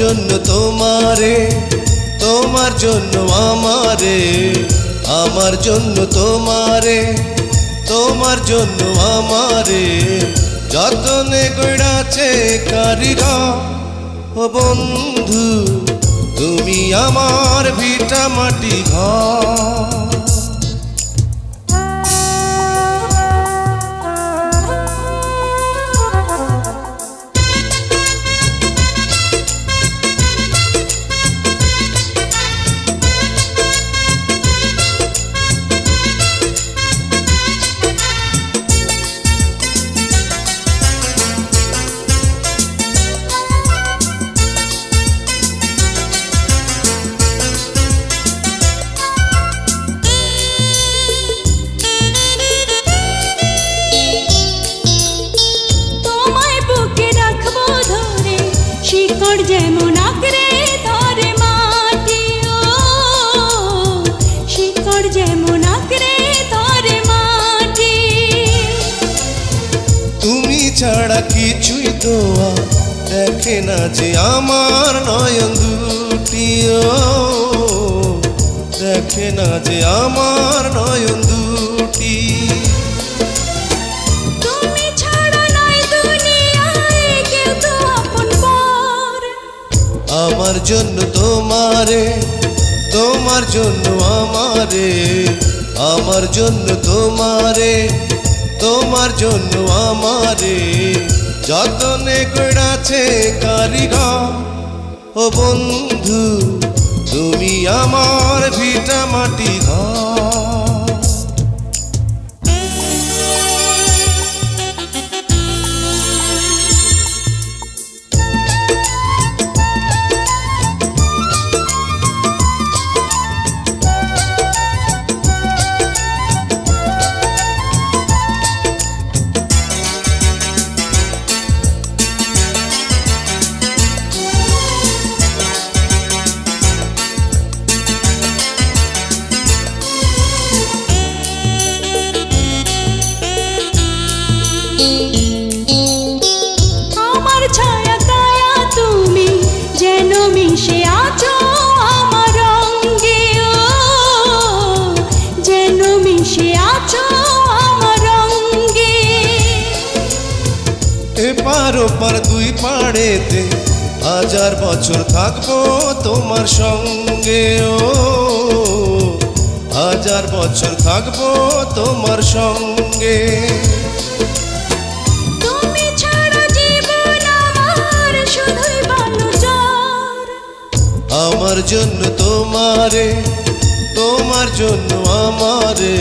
জন্য তোমারে, তোমার জন্য আমারে, আমার জন্য তোমারে, তোমার জন্য আমারে যতনে গড়াছে কারিগর। ও বন্ধু তুমি আমার ভিটা মাটি ঘর। শিকড় যেমন আঁকড়ে ধরে মাটি, ও শিকড় যেমন আঁকড়ে ধরে মাটি। তুমি ছাড়া কিছুই তো দেখে না যে আমার নয়ন দুটি, ও দেখে না যে আমার নয়ন দুটি। আমার জন্য তোমারে, তোমার জন্য আমারে, আমার জন্য তোমারে, তোমার জন্য আমারে যতনে গড়াছে কারিগর। ও বন্ধু তুমি আমার ভিটা মাটি ঘর। আমার ছায়া কায়া তুমি যেন মিশে আছো আমার রঙে, ও যেন মিশে আছো আমার রঙে। এপার ওপার দুই পাড়েতে হাজার বছর থাকবো তোমার সঙ্গে, ও হাজার বছর থাকবো তোমার সঙ্গে। তুমি ছাড়া জীবন আমার শুধুই বালুচর। আমার জন্য তোমারে, তোমার জন্য আমারে,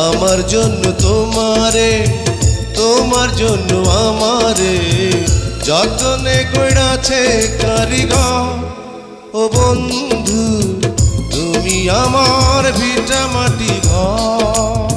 আমার জন্য তোমারে, তোমার জন্য আমারে যতনে গড়াছে কারিগর। ও বন্ধু তুমি আমার ভিটা মাটি ঘর।